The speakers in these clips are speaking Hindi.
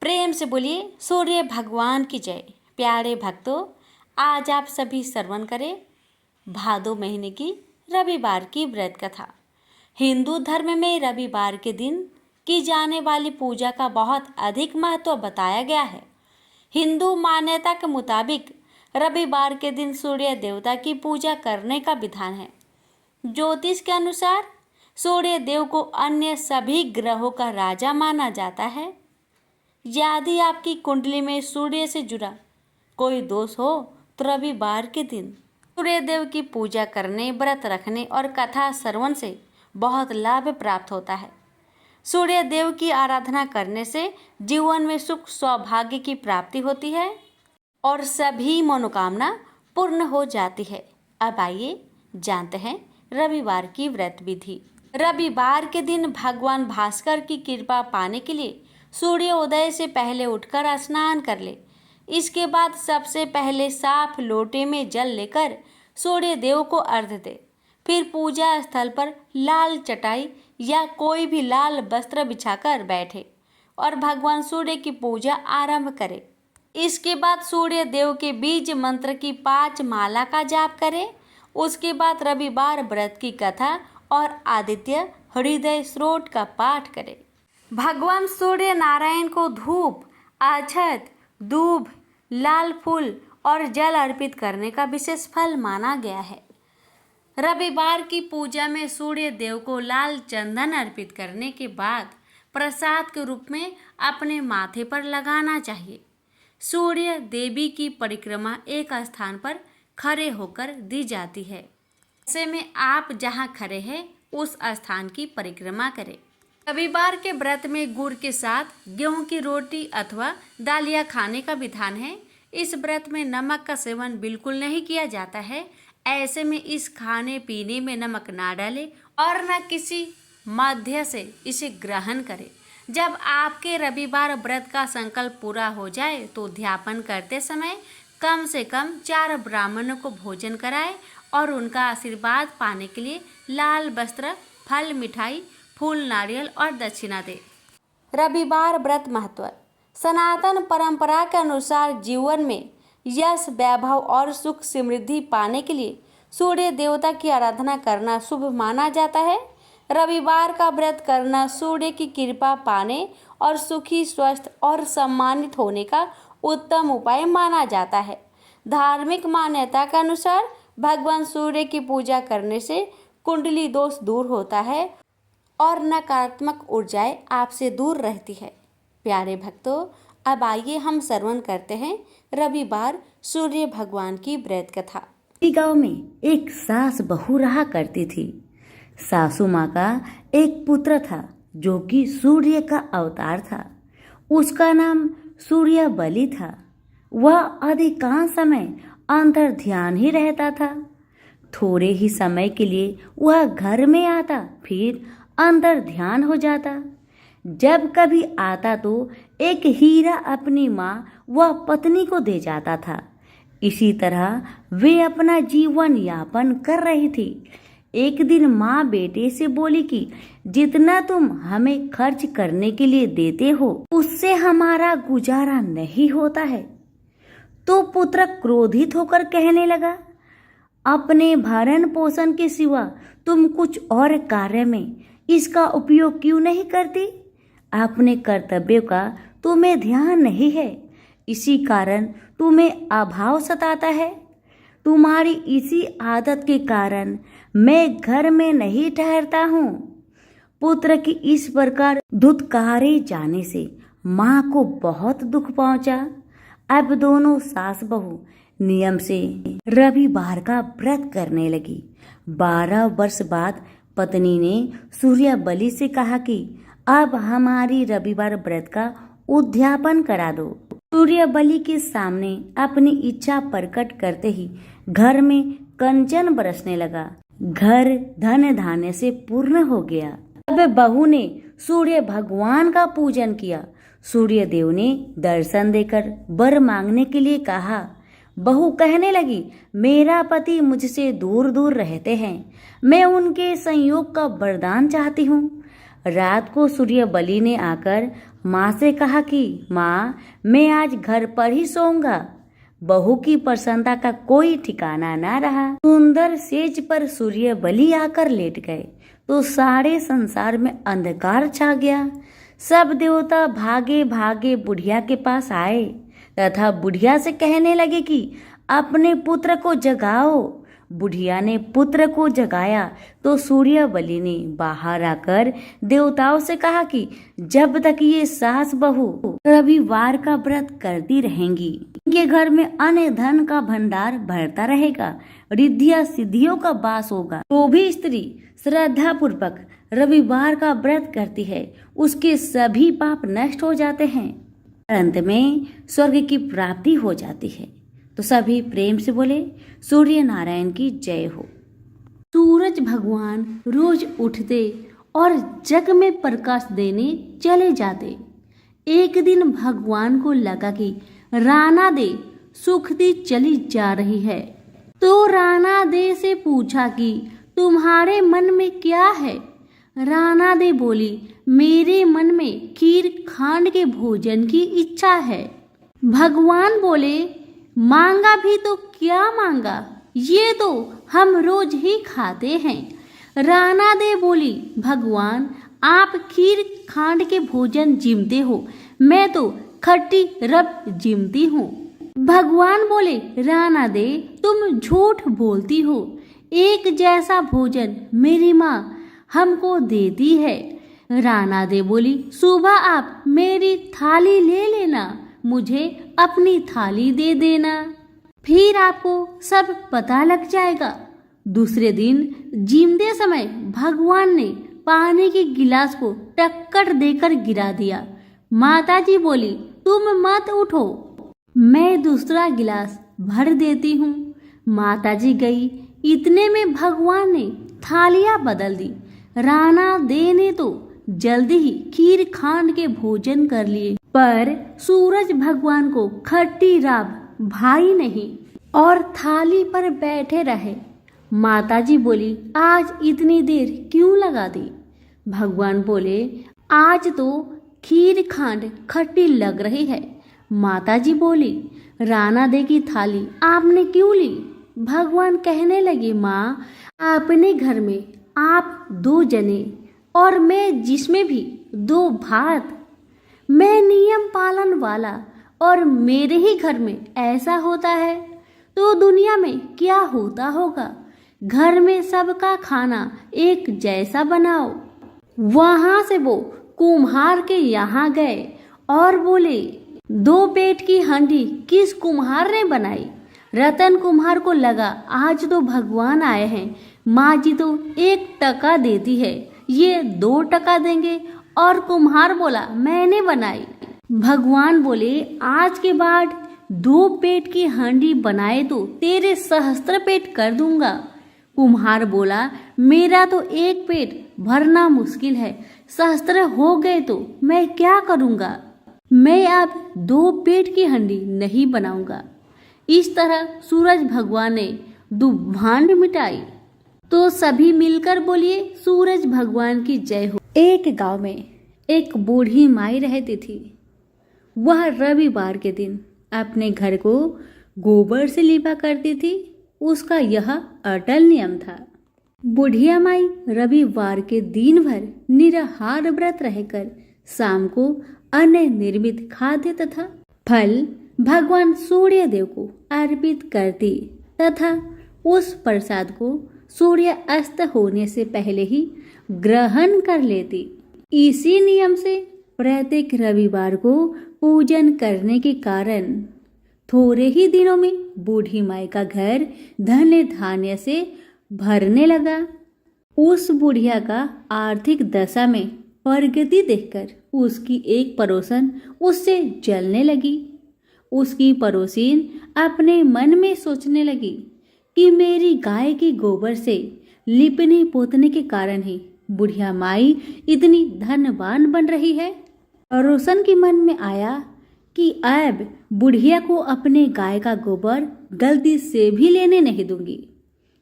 प्रेम से बोलिए सूर्य भगवान की जय। प्यारे भक्तों, आज आप सभी श्रवण करें भादो महीने की रविवार की व्रत कथा। हिंदू धर्म में रविवार के दिन की जाने वाली पूजा का बहुत अधिक महत्व बताया गया है। हिंदू मान्यता के मुताबिक रविवार के दिन सूर्य देवता की पूजा करने का विधान है। ज्योतिष के अनुसार सूर्य देव को अन्य सभी ग्रहों का राजा माना जाता है। यदि आपकी कुंडली में सूर्य से जुड़ा कोई दोष हो तो रविवार के दिन सूर्य देव की पूजा करने, व्रत रखने और कथा श्रवण से बहुत लाभ प्राप्त होता है। सूर्य देव की आराधना करने से जीवन में सुख सौभाग्य की प्राप्ति होती है और सभी मनोकामना पूर्ण हो जाती है। अब आइए जानते हैं रविवार की व्रत विधि। रविवार के दिन भगवान भास्कर की कृपा पाने के लिए सूर्योदय से पहले उठकर स्नान कर ले। इसके बाद सबसे पहले साफ लोटे में जल लेकर सूर्य देव को अर्घ्य दे। फिर पूजा स्थल पर लाल चटाई या कोई भी लाल वस्त्र बिछाकर बैठे और भगवान सूर्य की पूजा आरंभ करे। इसके बाद सूर्य देव के बीज मंत्र की 5 माला का जाप करें। उसके बाद रविवार व्रत की कथा और आदित्य हृदय स्रोत का पाठ करें। भगवान सूर्य नारायण को धूप, अक्षत, दूब, लाल फूल और जल अर्पित करने का विशेष फल माना गया है। रविवार की पूजा में सूर्य देव को लाल चंदन अर्पित करने के बाद प्रसाद के रूप में अपने माथे पर लगाना चाहिए। सूर्य देवी की परिक्रमा एक स्थान पर खड़े होकर दी जाती है। ऐसे में आप जहां खड़े हैं उस स्थान की परिक्रमा करें। रविवार के व्रत में गुड़ के साथ गेहूं की रोटी अथवा दालिया खाने का विधान है। इस व्रत में नमक का सेवन बिल्कुल नहीं किया जाता है। ऐसे में इस खाने पीने में नमक ना डालें और न किसी मध्य से इसे ग्रहण करें। जब आपके रविवार व्रत का संकल्प पूरा हो जाए तो ध्यापन करते समय कम से कम 4 ब्राह्मणों को भोजन कराएं और उनका आशीर्वाद पाने के लिए लाल वस्त्र, फल, मिठाई, फूल, नारियल और दक्षिणा दे। रविवार व्रत महत्व। सनातन परंपरा के अनुसार जीवन में यश, वैभव और सुख समृद्धि पाने के लिए सूर्य देवता की आराधना करना शुभ माना जाता है। रविवार का व्रत करना सूर्य की कृपा पाने और सुखी, स्वस्थ और सम्मानित होने का उत्तम उपाय माना जाता है। धार्मिक मान्यता के अनुसार भगवान सूर्य की पूजा करने से कुंडली दोष दूर होता है और नकारात्मक ऊर्जाएं आपसे दूर रहती है। प्यारे भक्तों, अब आइए हम श्रवण करते हैं रविवार सूर्य भगवान की व्रत कथा। गांव में एक सास बहू रहा करती थी। सासू माँ का एक पुत्र था जो कि सूर्य का अवतार था। उसका नाम सूर्य बलि था। वह अधिकांश समय अंतर ध्यान ही रहता था। थोड़े ही समय के लिए वह घर में आता, फिर अंतर ध्यान हो जाता। जब कभी आता तो एक हीरा अपनी माँ व पत्नी को दे जाता था। इसी तरह वे अपना जीवन यापन कर रही थी। एक दिन माँ बेटे से बोली कि जितना तुम हमें खर्च करने के लिए देते हो उससे हमारा गुजारा नहीं होता है। तो पुत्र क्रोधित होकर कहने लगा, अपने भरण पोषण के सिवा तुम कुछ और कार्य में इसका उपयोग क्यों नहीं करती? अपने कर्तव्य का तुम्हें ध्यान नहीं है, इसी कारण तुम्हें अभाव सताता है। तुम्हारी इसी आदत के कारण मैं घर में नहीं ठहरता हूँ। पुत्र की इस प्रकार धुतकारे जाने से माँ को बहुत दुख पहुँचा। अब दोनों सास बहू नियम से रविवार का व्रत करने लगी। 12 वर्ष बाद पत्नी ने सूर्य बलि से कहा कि अब हमारी रविवार व्रत का उद्यापन करा दो। सूर्य बलि के सामने अपनी इच्छा प्रकट करते ही घर में कंचन बरसने लगा। घर धन धान्य से पूर्ण हो गया। अब बहू ने सूर्य भगवान का पूजन किया। सूर्य देव ने दर्शन देकर वर मांगने के लिए कहा। बहू कहने लगी, मेरा पति मुझसे दूर दूर रहते हैं, मैं उनके संयोग का वरदान चाहती हूँ। रात को सूर्य बलि ने आकर माँ से कहा कि माँ, मैं आज घर पर ही सोऊंगा। बहू की प्रसन्नता का कोई ठिकाना ना रहा। सुंदर सेज पर सूर्य बलि आकर लेट गए तो सारे संसार में अंधकार छा गया। सब देवता भागे भागे बुढ़िया के पास आए तथा बुढ़िया से कहने लगे कि अपने पुत्र को जगाओ। बुढ़िया ने पुत्र को जगाया तो सूर्य बलि ने बाहर आकर देवताओं से कहा कि जब तक ये सास बहू रविवार का व्रत करती रहेंगी, इनके घर में अन्न धन का भंडार भरता रहेगा, रिद्धियां सिद्धियों का वास होगा। तो भी स्त्री श्रद्धा पूर्वक रविवार का व्रत करती है, उसके सभी पाप नष्ट हो जाते हैं, अंत में स्वर्ग की प्राप्ति हो जाती है। तो सभी प्रेम से बोले सूर्य नारायण की जय हो। सूरज भगवान रोज उठते और जग में प्रकाश देने चले जाते। एक दिन भगवान को लगा कि राना दे सुखती चली जा रही है, तो राना दे से पूछा कि तुम्हारे मन में क्या है। राना दे बोली, मेरे मन में खीर खांड के भोजन की इच्छा है। भगवान बोले, मांगा भी तो क्या मांगा, ये तो हम रोज ही खाते हैं। राना दे बोली, भगवान आप खीर खांड के भोजन जिमते हो, मैं तो खट्टी रब जिमती हूँ। भगवान बोले, राना दे तुम झूठ बोलती हो, एक जैसा भोजन मेरी माँ हमको देती है। राना दे बोली, सुबह आप मेरी थाली ले लेना, मुझे अपनी थाली दे देना, फिर आपको सब पता लग जाएगा। दूसरे दिन जिमते समय भगवान ने पानी के गिलास को टक्कर देकर गिरा दिया। माताजी बोली, तुम मत उठो, मैं दूसरा गिलास भर देती हूँ। माताजी गई, इतने में भगवान ने थालियां बदल दी। राना दे ने तो जल्दी ही खीर खांड के भोजन कर लिए, पर सूरज भगवान को खट्टी राब भाई नहीं और थाली पर बैठे रहे। माताजी बोली, आज इतनी देर क्यों लगा दी। भगवान बोले, आज तो खीर खांड खट्टी लग रही है। माताजी बोली, राना दे की थाली आपने क्यों ली। भगवान कहने लगे, माँ अपने घर में आप 2 जने और मैं जिसमें भी 2 भात, मैं नियम पालन वाला और मेरे ही घर में ऐसा होता है तो दुनिया में क्या होता होगा। घर में सबका खाना एक जैसा बनाओ। वहां से वो कुम्हार के यहाँ गए और बोले, 2 पेट की हांडी किस कुम्हार ने बनाई। रतन कुम्हार को लगा आज तो भगवान आए हैं, माँ जी तो 1 टका देती है, ये 2 टका देंगे। और कुम्हार बोला, मैंने बनाई। भगवान बोले, आज के बाद 2 पेट की हांडी बनाए तो तेरे सहस्त्र पेट कर दूंगा। कुम्हार बोला, मेरा तो 1 पेट भरना मुश्किल है, सहस्त्र हो गए तो मैं क्या करूंगा। मैं अब 2 पेट की हांडी नहीं बनाऊंगा। इस तरह सूरज भगवान ने दुभांड मिटाई। तो सभी मिलकर बोलिए सूरज भगवान की जय हो। एक गांव में एक बूढ़ी माई रहती थी। वह रविवार के दिन अपने घर को गोबर से लिपा करती थी। उसका यह अटल नियम था। बुढ़िया माई रविवार के दिन भर निराहार व्रत रहकर शाम को अन्न निर्मित खाद्य तथा फल भगवान सूर्य देव को अर्पित करती तथा उस प्रसाद को सूर्य अस्त होने से पहले ही ग्रहण कर लेती। इसी नियम से प्रत्येक रविवार को पूजन करने के कारण थोड़े ही दिनों में बूढ़ी माई का घर धन धान्य से भरने लगा। उस बुढ़िया का आर्थिक दशा में प्रगति देखकर उसकी एक पड़ोसन उससे जलने लगी। उसकी पड़ोसीन अपने मन में सोचने लगी कि मेरी गाय की गोबर से लिपने पोतने के कारण ही बुढ़िया माई इतनी धनवान बन रही है। पड़ोसन के मन में आया कि अब बुढ़िया को अपने गाय का गोबर गलती से भी लेने नहीं दूंगी।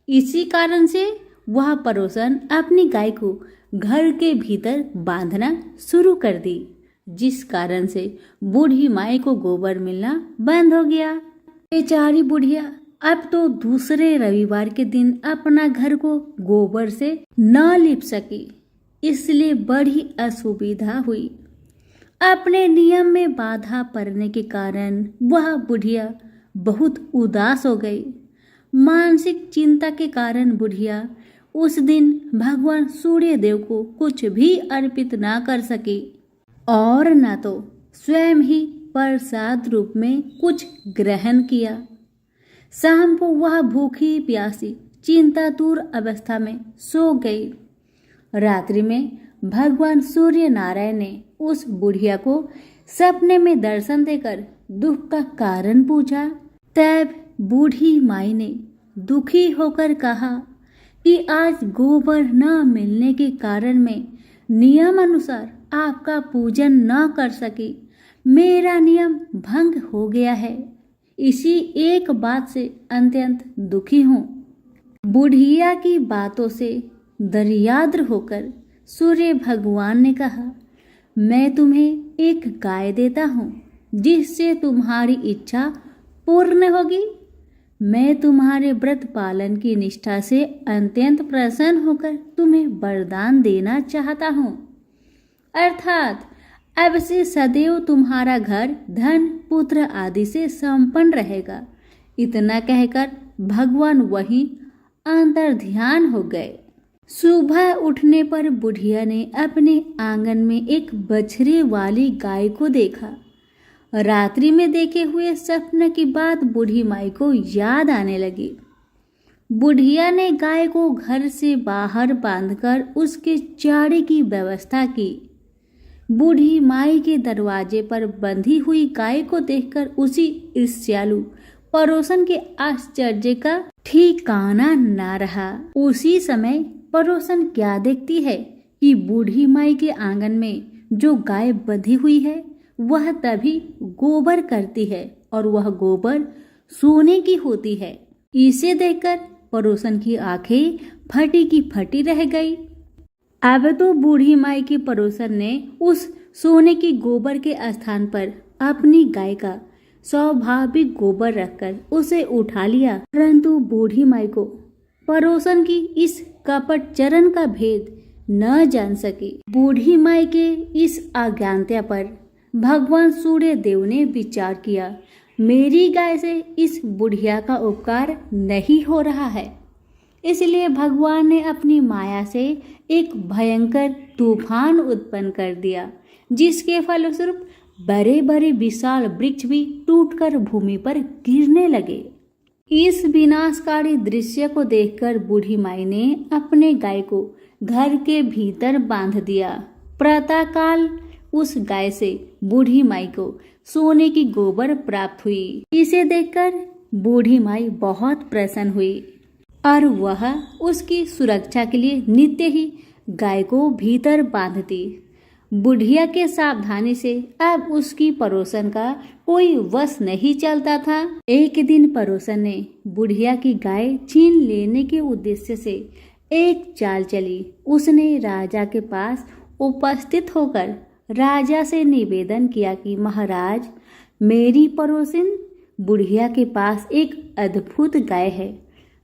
इसी कारण से वह पड़ोसन अपनी गाय को घर के भीतर बांधना शुरू कर दी जिस कारण से बूढ़ी माई को गोबर मिलना बंद हो गया। बेचारी बुढ़िया अब तो दूसरे रविवार के दिन अपना घर को गोबर से न लिप सकी, इसलिए बड़ी असुविधा हुई। अपने नियम में बाधा पड़ने के कारण वह बुढ़िया बहुत उदास हो गई। मानसिक चिंता के कारण बुढ़िया उस दिन भगवान सूर्य देव को कुछ भी अर्पित ना कर सकी और न तो स्वयं ही प्रसाद रूप में कुछ ग्रहण किया। शाम को वह भूखी प्यासी चिंतातुर अवस्था में सो गई। रात्रि में भगवान सूर्य नारायण ने उस बुढ़िया को सपने में दर्शन देकर दुख का कारण पूछा। तब बूढ़ी माई ने दुखी होकर कहा कि आज गोबर न मिलने के कारण मैं नियम अनुसार आपका पूजन न कर सकी। मेरा नियम भंग हो गया है। इसी एक बात से अत्यंत दुखी हूँ। बुढ़िया की बातों से दरियाद्र होकर सूर्य भगवान ने कहा, मैं तुम्हें एक गाय देता हूँ जिससे तुम्हारी इच्छा पूर्ण होगी। मैं तुम्हारे व्रत पालन की निष्ठा से अत्यंत प्रसन्न होकर तुम्हें वरदान देना चाहता हूँ, अर्थात अब से सदैव तुम्हारा घर धन पुत्र आदि से संपन्न रहेगा। इतना कहकर भगवान वहीं अंतर्ध्यान हो गए। सुबह उठने पर बुढ़िया ने अपने आंगन में एक बछड़े वाली गाय को देखा। रात्रि में देखे हुए सपने की बात बूढ़ी माई को याद आने लगी। बुढ़िया ने गाय को घर से बाहर बांधकर उसके चारे की व्यवस्था की। बूढ़ी माई के दरवाजे पर बंधी हुई गाय को देखकर उसी ईर्ष्यालु पड़ोसन के आश्चर्य का ठिकाना ना रहा। उसी समय पड़ोसन क्या देखती है कि बूढ़ी माई के आंगन में जो गाय बंधी हुई है वह तभी गोबर करती है और वह गोबर सोने की होती है। इसे देखकर पड़ोसन की आंखें फटी की फटी रह गई। अब तो बूढ़ी माई के पड़ोसन ने उस सोने की गोबर के स्थान पर अपनी गाय का स्वाभाविक गोबर रखकर उसे उठा लिया, परंतु बूढ़ी माई को पड़ोसन की इस कपट चरण का भेद न जान सकी। बूढ़ी माई के इस अज्ञानता पर भगवान सूर्य देव ने विचार किया, मेरी गाय से इस बुढ़िया का उपकार नहीं हो रहा है। इसलिए भगवान ने अपनी माया से एक भयंकर तूफान उत्पन्न कर दिया, जिसके फलस्वरूप बड़े बड़े विशाल वृक्ष भी टूटकर भूमि पर गिरने लगे। इस विनाशकारी दृश्य को देखकर बूढ़ी माई ने अपने गाय को घर के भीतर बांध दिया। प्रातःकाल उस गाय से बूढ़ी माई को सोने की गोबर प्राप्त हुई। इसे देखकर बूढ़ी माई बहुत प्रसन्न हुई और वह उसकी सुरक्षा के लिए नित्य ही गाय को भीतर बांधती। बुढ़िया के सावधानी से अब उसकी पड़ोसन का कोई वश नहीं चलता था। एक दिन पड़ोसन ने बुढ़िया की गाय छीन लेने के उद्देश्य से एक चाल चली। उसने राजा के पास उपस्थित होकर राजा से निवेदन किया कि महाराज, मेरी पड़ोसिन बुढ़िया के पास एक अद्भुत गाय है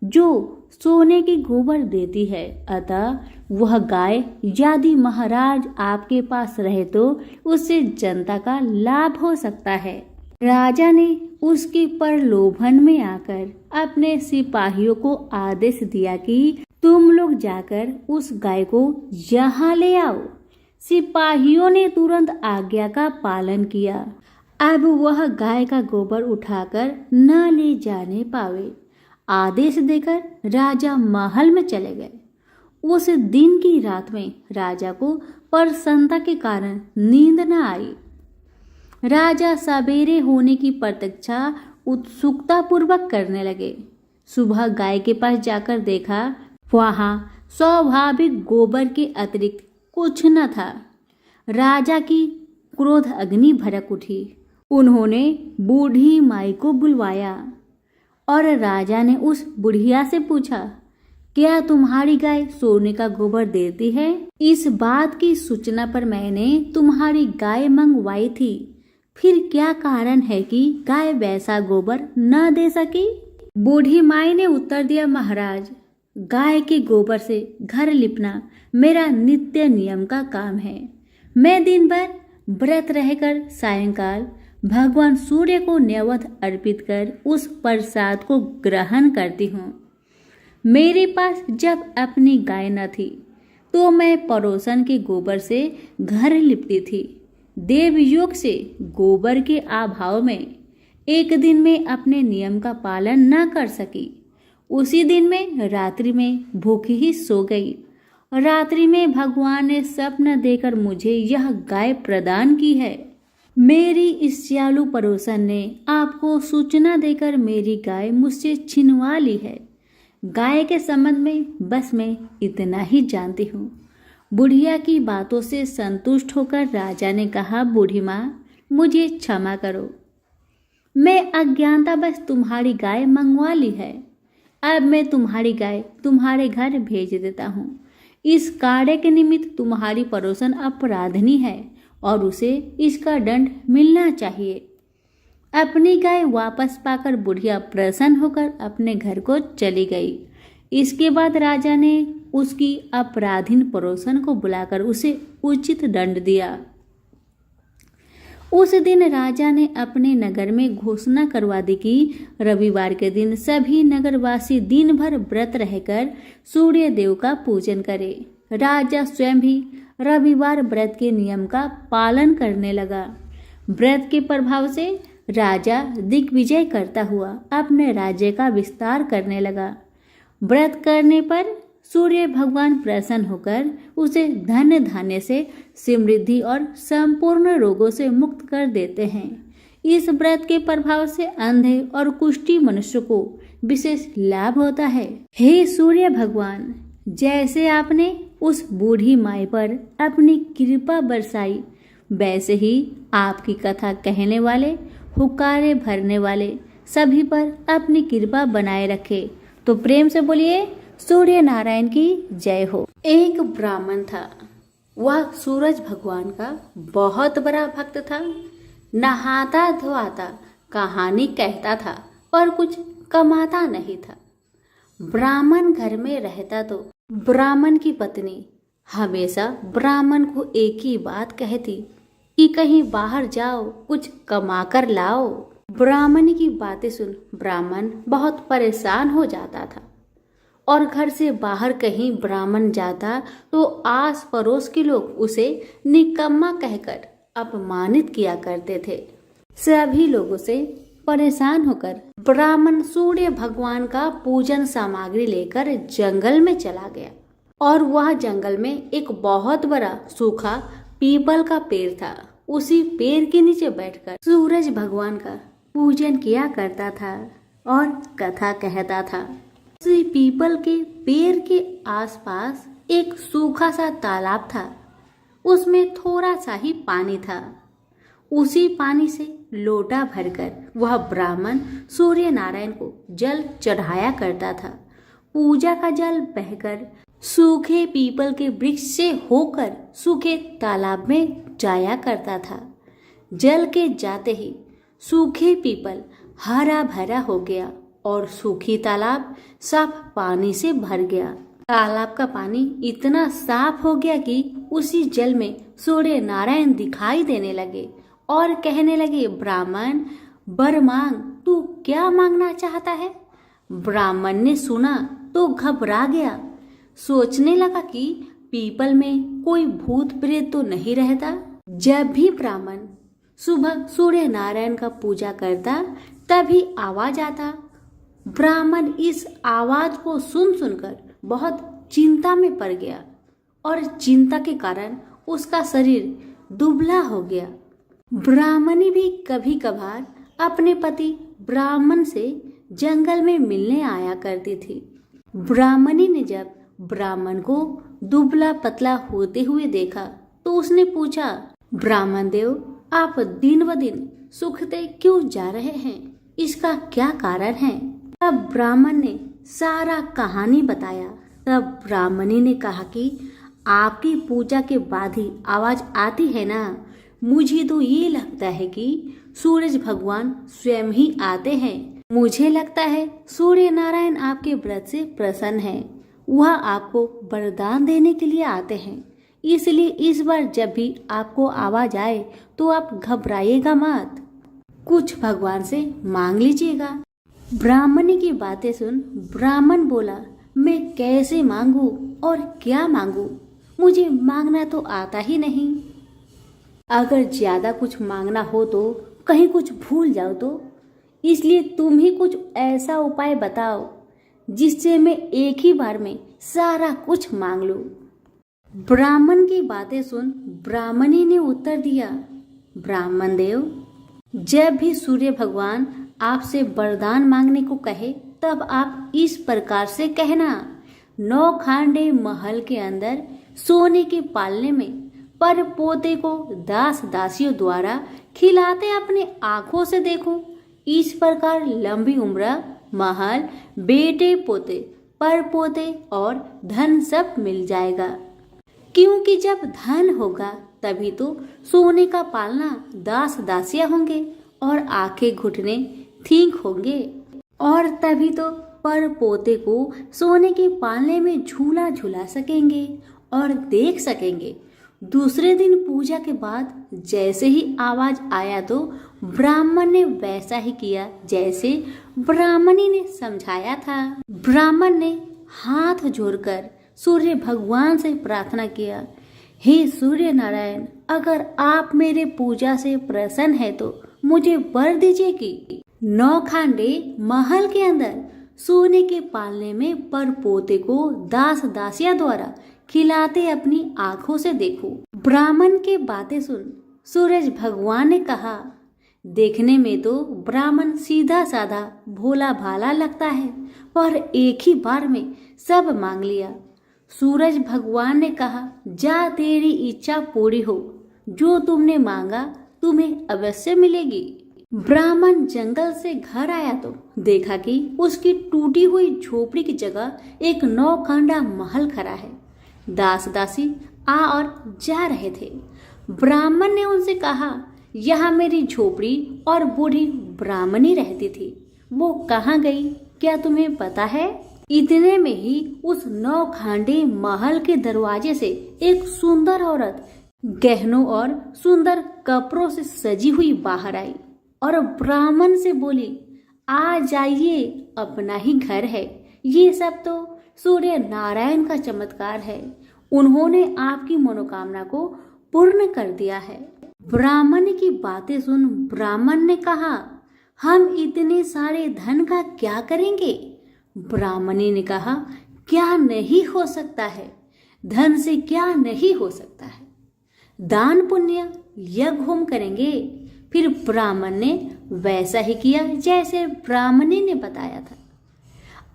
जो सोने की गोबर देती है, अतः वह गाय यदि महाराज आपके पास रहे तो उससे जनता का लाभ हो सकता है। राजा ने उसके प्रलोभन में आकर अपने सिपाहियों को आदेश दिया कि तुम लोग जाकर उस गाय को यहाँ ले आओ। सिपाहियों ने तुरंत आज्ञा का पालन किया। अब वह गाय का गोबर उठाकर न ले जाने पावे। आदेश देकर राजा महल में चले गए। उस दिन की रात में राजा को प्रसन्नता के कारण नींद न आई। राजा सवेरे होने की प्रतीक्षा उत्सुकता पूर्वक करने लगे। सुबह गाय के पास जाकर देखा, वहां स्वाभाविक गोबर के अतिरिक्त कुछ न था। राजा की क्रोध अग्नि भड़क उठी। उन्होंने बूढ़ी माई को बुलवाया और राजा ने उस बुढ़िया से पूछा क्या तुम्हारी गाय सोने का गोबर देती है? इस बात की सूचना पर मैंने तुम्हारी गाय मंगवाई थी। फिर क्या कारण है कि गाय वैसा गोबर न दे सकी? बूढ़ी माई ने उत्तर दिया, महाराज, गाय के गोबर से घर लिपना मेरा नित्य नियम का काम है। मैं दिन भर व्रत रहकर सायंकाल भगवान सूर्य को नैवेद्य अर्पित कर उस प्रसाद को ग्रहण करती हूँ। मेरे पास जब अपनी गाय न थी तो मैं पड़ोसन के गोबर से घर लिपती थी। देवयोग से गोबर के अभाव में एक दिन में अपने नियम का पालन न कर सकी। उसी दिन में रात्रि में भूखी ही सो गई। रात्रि में भगवान ने स्वप्न देकर मुझे यह गाय प्रदान की है। मेरी इस सियालू पड़ोसन ने आपको सूचना देकर मेरी गाय मुझसे छिनवा ली है। गाय के संबंध में बस मैं इतना ही जानती हूँ। बुढ़िया की बातों से संतुष्ट होकर राजा ने कहा, बूढ़ी माँ, मुझे क्षमा करो, मैं अज्ञानतावश तुम्हारी गाय मंगवा ली है। अब मैं तुम्हारी गाय तुम्हारे घर भेज देता हूँ। इस कार्य के निमित्त तुम्हारी पड़ोसन अपराधनी है और उसे इसका दंड मिलना चाहिए। अपनी गाय वापस पाकर बुढ़िया प्रसन्न होकर अपने घर को चली गई। इसके बाद राजा ने उसकी अपराधीन पड़ोसन को बुलाकर उसे उचित दंड दिया। उस दिन राजा ने अपने नगर में घोषणा करवा दी कि रविवार के दिन सभी नगरवासी दिन भर व्रत रहकर सूर्य देव का पूजन करें। राजा स्वयं भी रविवार व्रत के नियम का पालन करने लगा। व्रत के प्रभाव से राजा दिग्विजय करता हुआ अपने राज्य का विस्तार करने लगा। व्रत करने पर सूर्य भगवान प्रसन्न होकर उसे धन धान्य से समृद्धि और संपूर्ण रोगों से मुक्त कर देते हैं। इस व्रत के प्रभाव से अंधे और कुष्ठी मनुष्य को विशेष लाभ होता है। हे सूर्य भगवान, जैसे आपने उस बूढ़ी माई पर अपनी कृपा बरसाई, वैसे ही आपकी कथा कहने वाले, हुक्कारे भरने वाले सभी पर अपनी कृपा बनाए रखे। तो प्रेम से बोलिए, सूर्य नारायण की जय हो। एक ब्राह्मण था। वह सूरज भगवान का बहुत बड़ा भक्त था। नहाता धोता कहानी कहता था पर कुछ कमाता नहीं था। ब्राह्मण घर में रहता तो ब्राह्मण की पत्नी हमेशा ब्राह्मण को एक ही बात कहती कि कहीं बाहर जाओ, कुछ कमा कर लाओ। ब्राह्मण की बातें सुन ब्राह्मण बहुत परेशान हो जाता था और घर से बाहर कहीं ब्राह्मण जाता तो आस पड़ोस के लोग उसे निकम्मा कहकर अपमानित किया करते थे। सभी लोगों से परेशान होकर ब्राह्मण सूर्य भगवान का पूजन सामग्री लेकर जंगल में चला गया और वह जंगल में एक बहुत बड़ा सूखा पीपल का पेड़ था। उसी पेड़ के नीचे बैठकर सूरज भगवान का पूजन किया करता था और कथा कहता था। उसी पीपल के पेड़ के आसपास एक सूखा सा तालाब था। उसमें थोड़ा सा ही पानी था। उसी पानी से लोटा भरकर वह ब्राह्मण सूर्य नारायण को जल चढ़ाया करता था। पूजा का जल बहकर सूखे पीपल के वृक्ष से होकर सूखे तालाब में जाया करता था। जल के जाते ही सूखे पीपल हरा भरा हो गया और सूखी तालाब साफ पानी से भर गया। तालाब का पानी इतना साफ हो गया कि उसी जल में सूर्य नारायण दिखाई देने लगे और कहने लगे, ब्राह्मण वर मांग, तू क्या मांगना चाहता है? ब्राह्मण ने सुना तो घबरा गया। सोचने लगा कि पीपल में कोई भूत प्रेत तो नहीं रहता। जब भी ब्राह्मण सुबह सूर्य नारायण का पूजा करता तभी आवाज आता। ब्राह्मण इस आवाज को सुनकर बहुत चिंता में पड़ गया और चिंता के कारण उसका शरीर दुबला हो गया। ब्राह्मणी भी कभी कभार अपने पति ब्राह्मण से जंगल में मिलने आया करती थी। ब्राह्मणी ने जब ब्राह्मण को दुबला पतला होते हुए देखा तो उसने पूछा, ब्राह्मण देव, आप दिन ब दिन सूखते क्यों जा रहे हैं? इसका क्या कारण है? तब ब्राह्मण ने सारा कहानी बताया। तब ब्राह्मणी ने कहा कि आपकी पूजा के बाद ही आवाज आती है ना। मुझे तो ये लगता है कि सूरज भगवान स्वयं ही आते हैं। मुझे लगता है सूर्य नारायण आपके व्रत से प्रसन्न है। वह आपको वरदान देने के लिए आते हैं। इसलिए इस बार जब भी आपको आवाज आए तो आप घबराइएगा मत, कुछ भगवान से मांग लीजिएगा। ब्राह्मणी की बातें सुन ब्राह्मण बोला, मैं कैसे मांगू और क्या मांगू? मुझे मांगना तो आता ही नहीं। अगर ज्यादा कुछ मांगना हो तो कहीं कुछ भूल जाओ तो, इसलिए तुम ही कुछ ऐसा उपाय बताओ जिससे मैं एक ही बार में सारा कुछ मांग लूं। ब्राह्मण की बातें सुन ब्राह्मणी ने उत्तर दिया, ब्राह्मण देव, जब भी सूर्य भगवान आपसे वरदान मांगने को कहे तब आप इस प्रकार से कहना, 9 खांडे महल के अंदर सोने के पालने में पर पोते को दास दासियों द्वारा खिलाते अपने आंखों से देखो। इस प्रकार लंबी उम्र, महल, बेटे पोते, पर पोते और धन सब मिल जाएगा। क्योंकि जब धन होगा तभी तो सोने का पालना दास दासियां होंगे और आंखें घुटने ठीक होंगे, और तभी तो पर पोते को सोने के पालने में झूला झूला सकेंगे और देख सकेंगे। दूसरे दिन पूजा के बाद जैसे ही आवाज आया तो ब्राह्मण ने वैसा ही किया जैसे ब्राह्मणी ने समझाया था। ब्राह्मण ने हाथ जोड़कर सूर्य भगवान से प्रार्थना किया, हे सूर्य नारायण, अगर आप मेरे पूजा से प्रसन्न है तो मुझे वर दीजिए कि 9 खांडे महल के अंदर सोने के पालने में पर पोते को दास दासिया द्वारा खिलाते अपनी आंखों से देखो। ब्राह्मण की बातें सुन सूरज भगवान ने कहा, देखने में तो ब्राह्मण सीधा साधा भोला भाला लगता है, पर एक ही बार में सब मांग लिया। सूरज भगवान ने कहा, जा तेरी इच्छा पूरी हो, जो तुमने मांगा तुम्हें अवश्य मिलेगी। ब्राह्मण जंगल से घर आया तो देखा कि उसकी टूटी हुई झोपड़ी की जगह एक 9 खांडा महल खड़ा है। दास दासी आ और जा रहे थे। ब्राह्मण ने उनसे कहा, यहाँ मेरी झोपड़ी और बूढ़ी ब्राह्मणी रहती थी, वो कहाँ गई, क्या तुम्हें पता है? इतने में ही उस 9 खांडे महल के दरवाजे से एक सुंदर औरत गहनों और सुंदर कपड़ों से सजी हुई बाहर आई और ब्राह्मण से बोली, आ जाइए, अपना ही घर है। ये सब तो सूर्य नारायण का चमत्कार है, उन्होंने आपकी मनोकामना को पूर्ण कर दिया है। ब्राह्मण की बातें सुन ब्राह्मण ने कहा, हम इतने सारे धन का क्या करेंगे? ब्राह्मणी ने कहा, क्या नहीं हो सकता है, धन से क्या नहीं हो सकता है, दान पुण्य यज्ञ होम करेंगे। फिर ब्राह्मण ने वैसा ही किया जैसे ब्राह्मणी ने बताया था।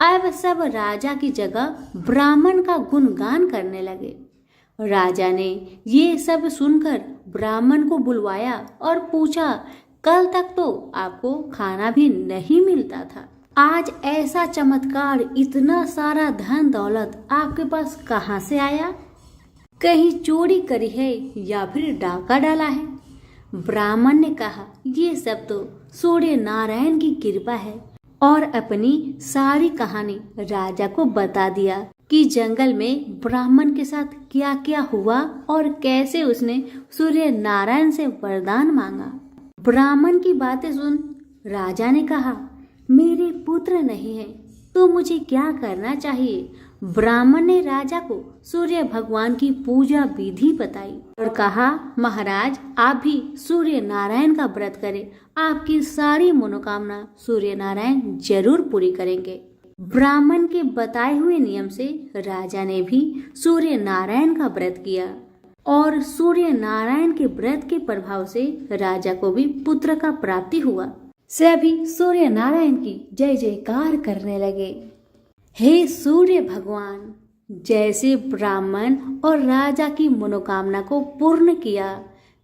अब सब राजा की जगह ब्राह्मण का गुणगान करने लगे। राजा ने ये सब सुनकर ब्राह्मण को बुलवाया और पूछा, कल तक तो आपको खाना भी नहीं मिलता था, आज ऐसा चमत्कार, इतना सारा धन दौलत आपके पास कहाँ से आया? कहीं चोरी करी है या फिर डाका डाला है? ब्राह्मण ने कहा, ये सब तो सूर्य नारायण की कृपा है, और अपनी सारी कहानी राजा को बता दिया कि जंगल में ब्राह्मण के साथ क्या क्या हुआ और कैसे उसने सूर्य नारायण से वरदान मांगा। ब्राह्मण की बातें सुन राजा ने कहा, मेरे पुत्र नहीं है तो मुझे क्या करना चाहिए? ब्राह्मण ने राजा को सूर्य भगवान की पूजा विधि बताई और कहा, महाराज, आप भी सूर्य नारायण का व्रत करें, आपकी सारी मनोकामना सूर्य नारायण जरूर पूरी करेंगे। ब्राह्मण के बताए हुए नियम से राजा ने भी सूर्य नारायण का व्रत किया और सूर्य नारायण के व्रत के प्रभाव से राजा को भी पुत्र का प्राप्ति हुआ। सभी सूर्य नारायण की जय जयकार करने लगे। हे सूर्य भगवान, जैसे ब्राह्मण और राजा की मनोकामना को पूर्ण किया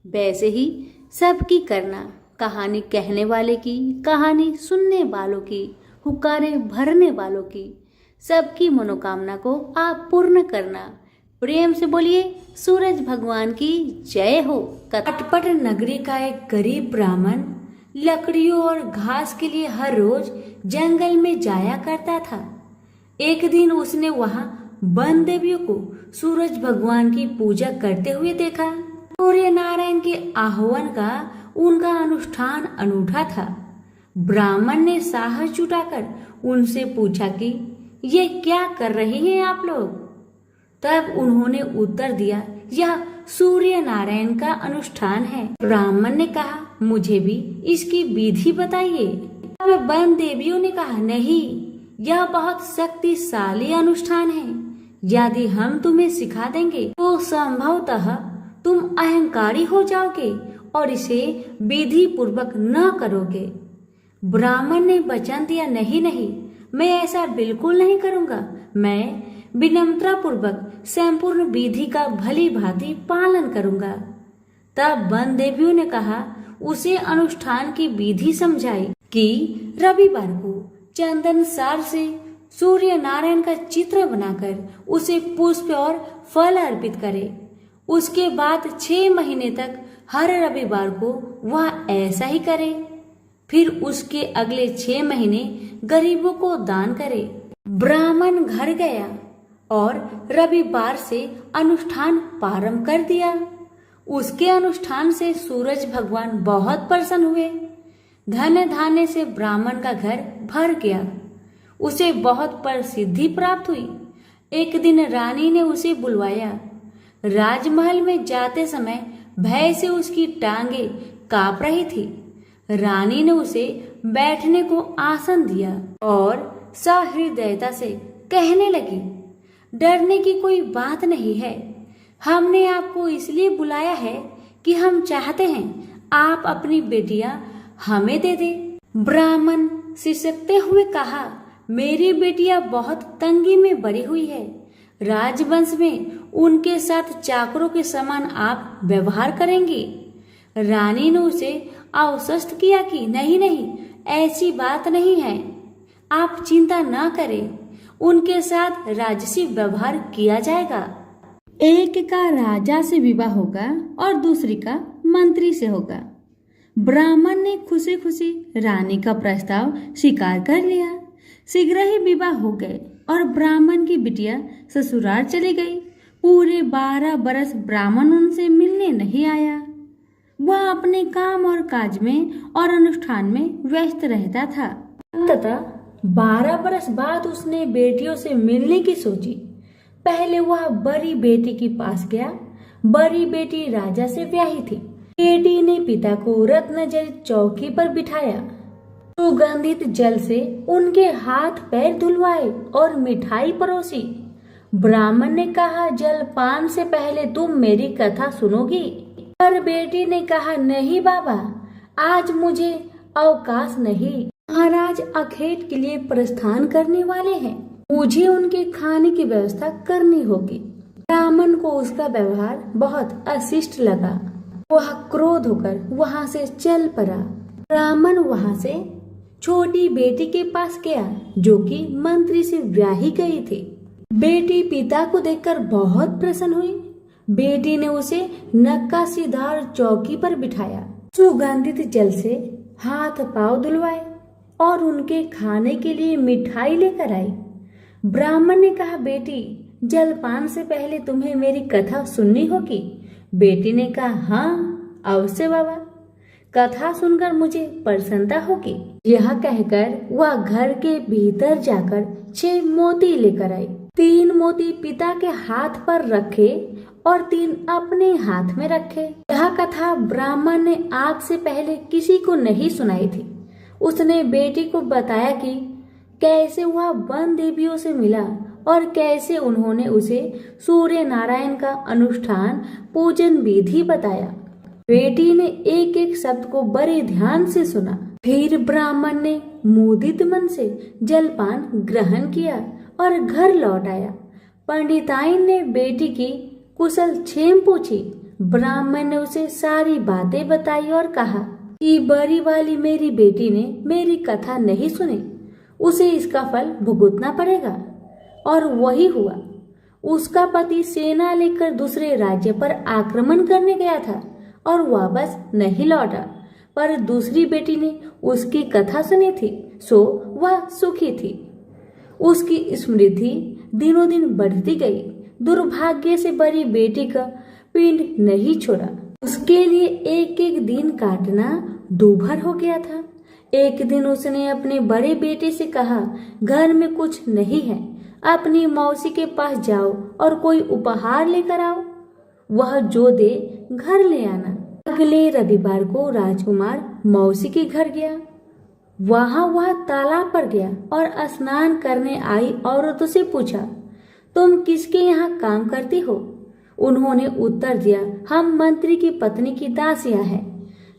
वैसे ही सबकी करना, कहानी कहने वाले की, कहानी सुनने वालों की, हुक्कारे भरने वालों की, सबकी मनोकामना को आप पूर्ण करना। प्रेम से बोलिए सूरज भगवान की जय हो। कटपट नगरी का एक गरीब ब्राह्मण लकड़ियों और घास के लिए हर रोज जंगल में जाया करता था। एक दिन उसने वहां वन देवियों को सूरज भगवान की पूजा करते हुए देखा। सूर्य नारायण के आह्वान का उनका अनुष्ठान अनूठा था। ब्राह्मण ने साहस जुटाकर उनसे पूछा कि ये क्या कर रहे हैं आप लोग। तब उन्होंने उत्तर दिया, यह सूर्य नारायण का अनुष्ठान है। ब्राह्मण ने कहा, मुझे भी इसकी विधि बताइए। तब वन देवियों ने कहा, नहीं, यह बहुत शक्तिशाली अनुष्ठान है। यदि हम तुम्हें सिखा देंगे तो संभवतः तुम अहंकारी हो जाओगे और इसे विधि पूर्वक न करोगे। ब्राह्मण ने वचन दिया, नहीं नहीं, मैं ऐसा बिल्कुल नहीं करूंगा। मैं विनम्रता पूर्वक संपूर्ण विधि का भली भांति पालन करूंगा। तब वन देवियों ने कहा, उसे अनुष्ठान की विधि समझाई कि रविवार को चंदन सार से सूर्य नारायण का चित्र बनाकर उसे पुष्प और फल अर्पित करे। उसके बाद 6 महीने तक हर रविवार को वह ऐसा ही करे। फिर उसके अगले 6 महीने गरीबों को दान करे। ब्राह्मण घर गया और रविवार से अनुष्ठान प्रारंभ कर दिया। उसके अनुष्ठान से सूरज भगवान बहुत प्रसन्न हुए। धन धान्य से ब्राह्मण का घर भर गया। उसे बहुत प्रसिद्धि प्राप्त हुई। एक दिन रानी ने उसे बुलवाया। राजमहल में जाते समय भय से उसकी टांगे कांप रही थी। रानी ने उसे बैठने को आसन दिया और सहृदयता से कहने लगी, डरने की कोई बात नहीं है। हमने आपको इसलिए बुलाया है कि हम चाहते हैं आप अपनी बेटियां हमें दे दे। ब्राह्मण सिसकते हुए कहा, मेरी बेटियां बहुत तंगी में बड़ी हुई है। राजवंश में उनके साथ चाकरों के समान आप व्यवहार करेंगी। रानी ने उसे आश्वस्त किया कि नहीं नहीं, ऐसी बात नहीं है, आप चिंता न करें, उनके साथ राजसी व्यवहार किया जाएगा। एक का राजा से विवाह होगा और दूसरी का मंत्री से होगा। ब्राह्मण ने खुशी खुशी रानी का प्रस्ताव स्वीकार कर लिया। शीघ्र ही विवाह हो गए और ब्राह्मण की बिटिया ससुराल चली गई। पूरे 12 बरस ब्राह्मण उनसे मिलने नहीं आया। वह अपने काम और काज में और अनुष्ठान में व्यस्त रहता था। अंततः 12 बरस बाद उसने बेटियों से मिलने की सोची। पहले वह बड़ी बेटी के पास गया। बड़ी बेटी राजा से ब्याही थी। बेटी ने पिता को रत्नजड़ित चौकी पर बिठाया। सुगंधित जल से उनके हाथ पैर धुलवाए और मिठाई परोसी। ब्राह्मण ने कहा, जलपान से पहले तुम मेरी कथा सुनोगी? पर बेटी ने कहा, नहीं बाबा, आज मुझे अवकाश नहीं। महाराज अखेट के लिए प्रस्थान करने वाले हैं। मुझे उनके खाने की व्यवस्था करनी होगी। ब्राह्मण को उसका व्यवहार बहुत अशिष्ट लगा। वह क्रोध होकर वहां से चल पड़ा। ब्राह्मण वहां से छोटी बेटी के पास गया जो कि मंत्री से ब्याही गई थी। बेटी पिता को देखकर बहुत प्रसन्न हुई। बेटी ने उसे नक्काशीदार चौकी पर बिठाया, सुगंधित जल से हाथ पांव धुलवाए और उनके खाने के लिए मिठाई लेकर आई। ब्राह्मण ने कहा, बेटी, जलपान से पहले तुम्हें मेरी कथा सुननी होगी। बेटी ने कहा, हाँ अवश्य बाबा, कथा सुनकर मुझे प्रसन्नता होगी। यह कहकर वह घर के भीतर जाकर 6 मोती लेकर आई। 3 मोती पिता के हाथ पर रखे और 3 अपने हाथ में रखे। यह कथा ब्राह्मण ने आज से पहले किसी को नहीं सुनाई थी। उसने बेटी को बताया कि कैसे वह वन देवियों से मिला और कैसे उन्होंने उसे सूर्य नारायण का अनुष्ठान पूजन विधि बताया। बेटी ने एक एक शब्द को बड़े ध्यान से सुना। फिर ब्राह्मण ने मुदित मन से जलपान ग्रहण किया और घर लौट आया। पंडिताइन ने बेटी की कुशल क्षेम पूछी। ब्राह्मण ने उसे सारी बातें बताई और कहा कि बड़ी वाली मेरी बेटी ने मेरी कथा नहीं सुनी, उसे इसका फल भुगतना पड़ेगा। और वही हुआ। उसका पति सेना लेकर दूसरे राज्य पर आक्रमण करने गया था और वापस नहीं लौटा, पर दूसरी बेटी ने उसकी कथा सुनी थी, सो वह सुखी थी। उसकी समृद्धि दिनों दिन बढ़ती गई। दुर्भाग्य से बड़ी बेटी का पिंड नहीं छोड़ा। उसके लिए एक एक दिन काटना दूभर हो गया था। एक दिन उसने अपने बड़े बेटे से कहा, घर में कुछ नहीं है, अपनी मौसी के पास जाओ और कोई उपहार लेकर आओ, वह जो दे घर ले आना। अगले रविवार को राजकुमार मौसी के घर गया। वहां वह तालाब पर गया और स्नान करने आई औरतों से पूछा, तुम किसके यहाँ काम करती हो? उन्होंने उत्तर दिया, हम मंत्री की पत्नी की दासियां हैं।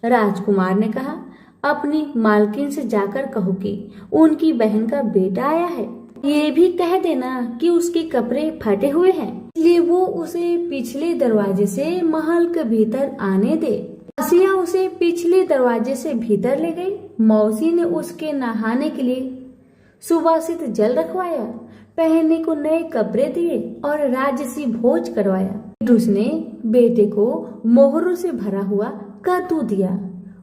राजकुमार ने कहा, अपनी मालकिन से जाकर कहो कि उनकी बहन का बेटा आया है। ये भी कह देना कि उसके कपड़े फटे हुए हैं, इसलिए वो उसे पिछले दरवाजे से महल के भीतर आने दे। दासियां उसे पिछले दरवाजे से भीतर ले गई। मौसी ने उसके नहाने के लिए सुवासित जल रखवाया, पहनने को नए कपड़े दिए और राजसी भोज करवाया। फिर उसने बेटे को मोहरों से भरा हुआ कद्दू दिया।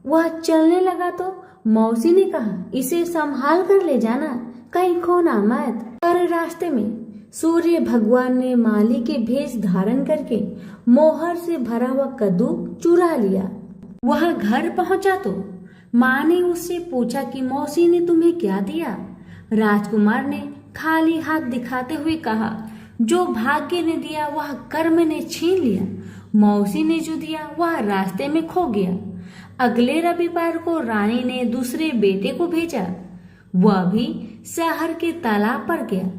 वह चलने लगा तो मौसी ने कहा, इसे संभाल कर ले जाना, कहीं खोना मत। पर रास्ते में सूर्य भगवान ने माली के भेष धारण करके मोहर से भरा हुआ कद्दू चुरा लिया। वह घर पहुंचा तो माँ ने उससे पूछा कि मौसी ने तुम्हें क्या दिया? राजकुमार ने खाली हाथ दिखाते हुए कहा, जो भाग्य ने दिया वह कर्म ने छीन लिया, मौसी ने जो दिया वह रास्ते में खो गया। अगले रविवार को रानी ने दूसरे बेटे को भेजा। वह भी शहर के तालाब पर गया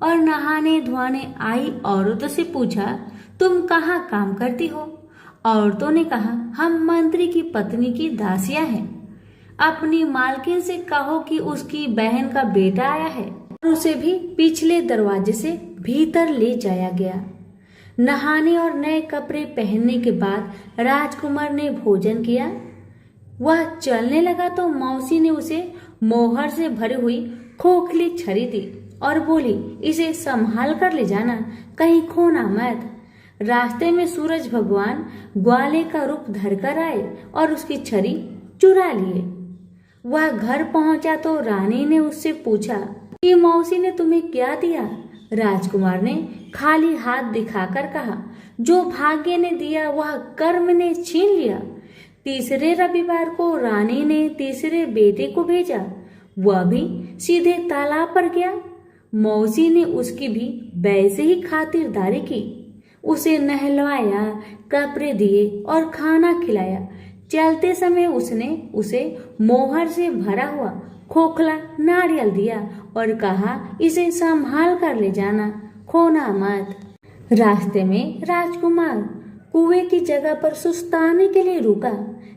और नहाने धोने आई औरतों से पूछा, तुम कहाँ काम करती हो? औरतों ने कहा, हम मंत्री की पत्नी की दासियां हैं। अपनी मालकिन से कहो कि उसकी बहन का बेटा आया है। और उसे भी पिछले दरवाजे से भीतर ले जाया गया। नहाने और नए कपड़े पहनने के बाद राजकुमार ने भोजन किया। वह चलने लगा तो मौसी ने उसे मोहर से भरी हुई खोखली छड़ी दी और बोली, इसे संभाल कर ले जाना, कहीं खोना मत। रास्ते में सूरज भगवान ग्वाले का रूप धरकर आए और उसकी छड़ी चुरा लिए। वह घर पहुंचा तो रानी ने उससे पूछा कि मौसी ने तुम्हें क्या दिया? राजकुमार ने खाली हाथ दिखाकर कहा, जो भाग्य ने दिया वह कर्म ने छीन लिया। तीसरे रविवार को रानी ने तीसरे बेटे को भेजा। वह भी सीधे तालाब पर गया। मौसी ने उसकी भी वैसे ही खातिरदारी की। उसे नहलवाया, कपड़े दिए और खाना खिलाया। चलते समय उसने उसे मोहर से भरा हुआ खोखला नारियल दिया और कहा, इसे संभाल कर ले जाना, खोना मत। रास्ते में राजकुमार कुएं की जगह पर सुस्ताने के लिए रुका।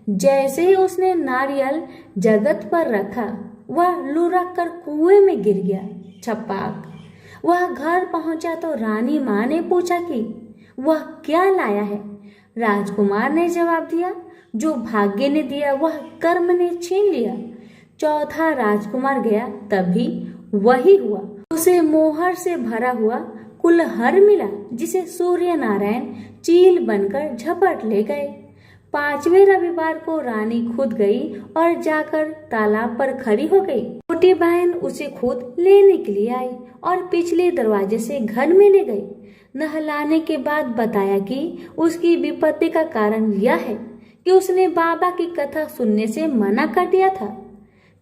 जैसे ही उसने नारियल जगत पर रखा, वह लुढ़क कर कुएं में गिर गया। छपाक। वह घर पहुंचा तो रानी माँ ने पूछा कि वह क्या लाया है? राजकुमार ने जवाब दिया, जो भाग्य ने दिया वह कर्म ने छीन लिया। चौथा राजकुमार गया, तभी वही हुआ। उसे मोहर से भरा हुआ कुल्हड़ मिला, जिसे सूर्य नारायण चील बनकर झपट ले गए। पांचवें रविवार को रानी खुद गई और जाकर तालाब पर खड़ी हो गई। छोटी बहन उसे खुद लेने के लिए आई और पिछले दरवाजे से घर में ले गई। नहलाने के बाद बताया कि उसकी विपत्ति का कारण यह है कि उसने बाबा की कथा सुनने से मना कर दिया था।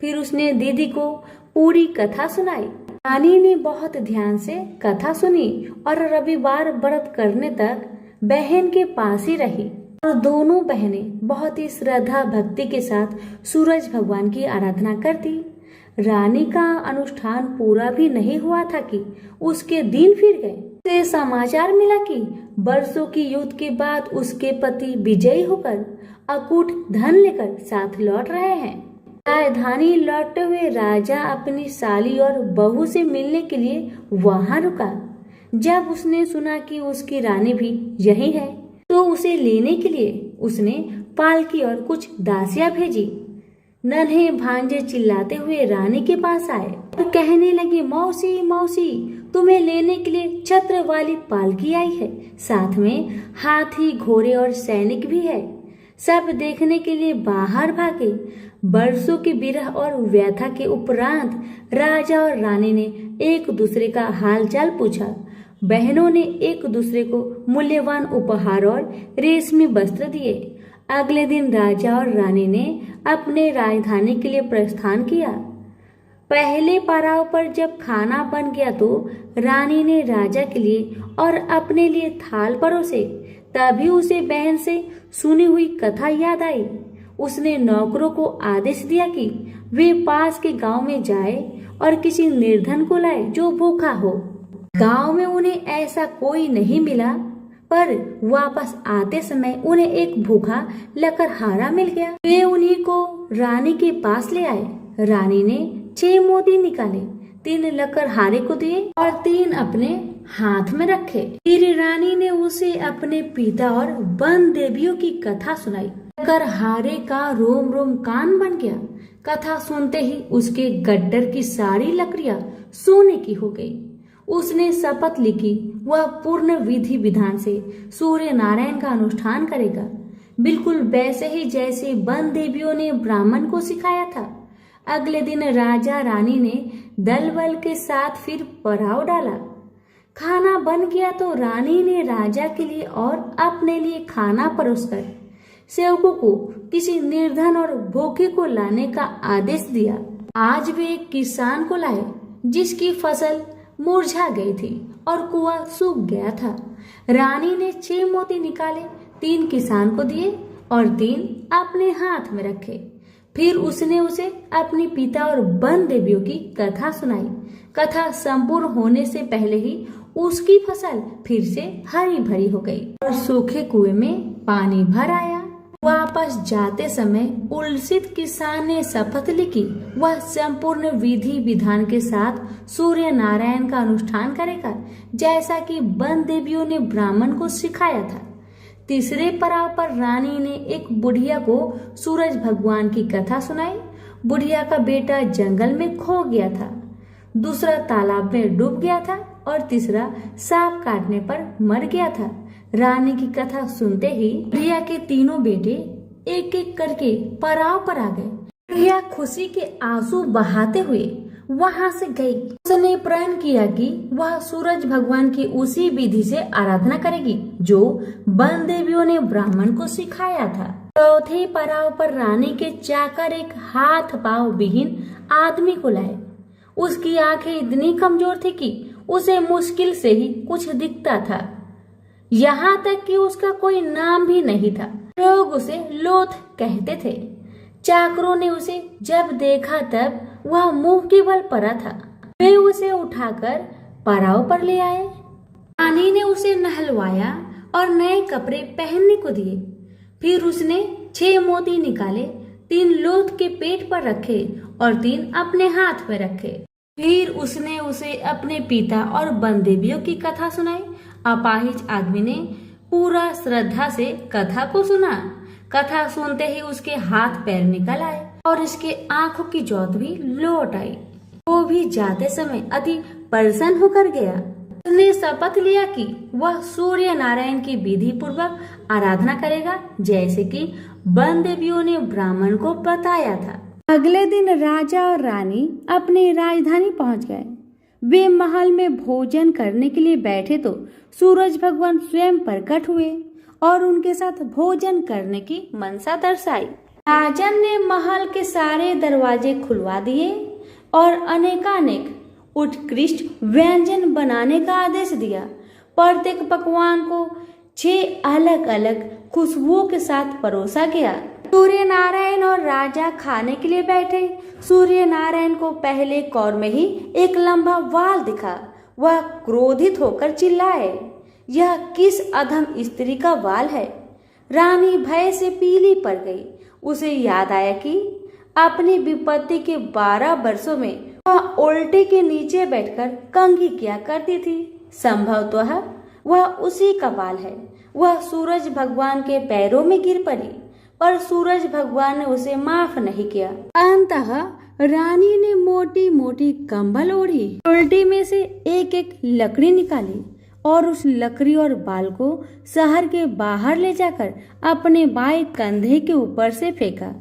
फिर उसने दीदी को पूरी कथा सुनाई। रानी ने बहुत ध्यान से कथा सुनी और रविवार व्रत करने तक बहन के पास ही रही और दोनों बहनें बहुत ही श्रद्धा भक्ति के साथ सूरज भगवान की आराधना करती। रानी का अनुष्ठान पूरा भी नहीं हुआ था कि उसके दिन फिर गए। उसे समाचार मिला कि वर्षों की युद्ध के बाद उसके पति विजयी होकर अकूट धन लेकर साथ लौट रहे हैं। राजधानी लौटते हुए राजा अपनी साली और बहू से मिलने के लिए वहां रुका। जब उसने सुना कि उसकी रानी भी यही है, तो उसे लेने के लिए उसने पालकी और कुछ दासियां भेजी। नन्हे भांजे चिल्लाते हुए रानी के पास आए और कहने लगे, मौसी मौसी, तुम्हें लेने के लिए छत्र वाली पालकी आई है, साथ में हाथी, घोड़े और सैनिक भी है। सब देखने के लिए बाहर भागे। बरसों की विरह और व्यथा के उपरांत राजा और रानी ने एक दूसरे का हालचाल पूछा। बहनों ने एक दूसरे को मूल्यवान उपहार और रेशमी वस्त्र दिए। अगले दिन राजा और रानी ने अपने राजधानी के लिए प्रस्थान किया। पहले पड़ाव पर जब खाना बन गया तो रानी ने राजा के लिए और अपने लिए थाल परोसे। तभी उसे बहन से सुनी हुई कथा याद आई। उसने नौकरों को आदेश दिया कि वे पास के गांव में जाए और किसी निर्धन को लाए जो भूखा हो। गांव में उन्हें ऐसा कोई नहीं मिला, पर वापस आते समय उन्हें एक भूखा लकड़हारा मिल गया। वे उन्हीं को रानी के पास ले आए। रानी ने 6 मोती निकाले, 3 लकड़हारे को दिए और 3 अपने हाथ में रखे। फिर रानी ने उसे अपने पिता और वन देवियों की कथा सुनाई। लकड़हारे का रोम रोम कान बन गया। कथा सुनते ही उसके गड्ढर की सारी लकड़ियां सोने की हो गई। उसने शपथ ली कि वह पूर्ण विधि विधान से सूर्य नारायण का अनुष्ठान करेगा, बिल्कुल वैसे ही जैसे वन देवियों ने ब्राह्मण को सिखाया था। अगले दिन राजा रानी ने दल बल के साथ फिर पड़ाव डाला। खाना बन गया तो रानी ने राजा के लिए और अपने लिए खाना परोसकर सेवकों को किसी निर्धन और भूखे को लाने का आदेश दिया। आज वे एक किसान को लाए जिसकी फसल मुरझा गई थी और कुआं सूख गया था। रानी ने 6 मोती निकाले, 3 किसान को दिए और 3 अपने हाथ में रखे। फिर उसने उसे अपने पिता और वन देवियों की कथा सुनाई। कथा संपूर्ण होने से पहले ही उसकी फसल फिर से हरी भरी हो गई और सूखे कुएं में पानी भर आया। वापस जाते समय उल्सित किसान ने शपथ ली कि वह संपूर्ण विधि विधान के साथ सूर्य नारायण का अनुष्ठान करेगा, जैसा कि वन देवियों ने ब्राह्मण को सिखाया था। तीसरे पड़ाव पर रानी ने एक बुढ़िया को सूरज भगवान की कथा सुनाई। बुढ़िया का बेटा जंगल में खो गया था, दूसरा तालाब में डूब गया था और तीसरा सांप काटने पर मर गया था। रानी की कथा सुनते ही बुढ़िया के तीनों बेटे एक एक करके पड़ाव पर आ गए। बुढ़िया खुशी के आंसू बहाते हुए वहां से गई। उसने प्रण किया कि वह सूरज भगवान की उसी विधि से आराधना करेगी जो वन देवियों ने ब्राह्मण को सिखाया था। चौथे पड़ाव पर रानी के चाकर एक हाथ पांव विहीन आदमी को लाए। उसकी आंखें इतनी कमजोर थी कि उसे मुश्किल से ही कुछ दिखता था। यहाँ तक कि उसका कोई नाम भी नहीं था। लोग उसे लोथ कहते थे। चाकरों ने उसे जब देखा तब वह मुंह के बल पड़ा था। वे उसे उठाकर पड़ाव पर ले आए। रानी ने उसे नहलवाया और नए कपड़े पहनने को दिए। फिर उसने 6 मोती निकाले, 3 लोथ के पेट पर रखे और 3 अपने हाथ में रखे। फिर उसने उसे अपने पिता और वन देवियों की कथा सुनाई। अपाहिज आदमी ने पूरा श्रद्धा से कथा को सुना। कथा सुनते ही उसके हाथ पैर निकल आए और इसके आंखों की ज्योत भी लौट आई। वो भी जाते समय अति प्रसन्न होकर गया। उसने शपथ लिया कि वह सूर्य नारायण की विधि पूर्वक आराधना करेगा, जैसे कि वन देवियों ने ब्राह्मण को बताया था। अगले दिन राजा और रानी अपनी राजधानी पहुंच गए। वे महल में भोजन करने के लिए बैठे तो सूरज भगवान स्वयं प्रकट हुए और उनके साथ भोजन करने की मनसा दर्शाई। राजन ने महल के सारे दरवाजे खुलवा दिए और अनेकानेक उत्कृष्ट व्यंजन बनाने का आदेश दिया। प्रत्येक पकवान को 6 अलग अलग खुशबुओं के साथ परोसा गया। सूर्य नारायण और राजा खाने के लिए बैठे। सूर्य नारायण को पहले कौर में ही एक लंबा वाल दिखा। वह क्रोधित होकर चिल्लाए, यह किस अधम स्त्री का वाल है? रानी भय से पीली पड़ गई। उसे याद आया कि अपनी विपत्ति के 12 वर्षों में वह उल्टे के नीचे बैठकर कंघी किया करती थी। संभवतः वह उसी का वाल है। वह सूरज भगवान के पैरों में गिर पड़ी। और सूरज भगवान ने उसे माफ नहीं किया। अंततः रानी ने मोटी मोटी कंबल ओढ़ी, उल्टी में से एक एक लकड़ी निकाली और उस लकड़ी और बाल को शहर के बाहर ले जाकर अपने बाएं कंधे के ऊपर से फेंका।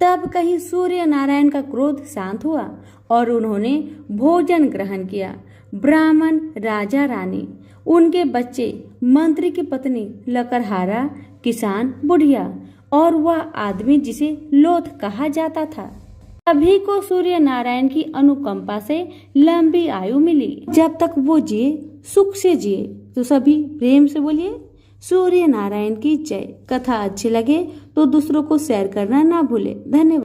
तब कहीं सूर्य नारायण का क्रोध शांत हुआ और उन्होंने भोजन ग्रहण किया। ब्राह्मण, राजा, रानी, उनके बच्चे, मंत्री की पत्नी, लकड़हारा, किसान, बुढ़िया और वह आदमी जिसे लोथ कहा जाता था, सभी को सूर्य नारायण की अनुकंपा से लंबी आयु मिली। जब तक वो जिए सुख से जिए। तो सभी प्रेम से बोलिए सूर्य नारायण की जय। कथा अच्छी लगे तो दूसरों को शेयर करना ना भूले। धन्यवाद।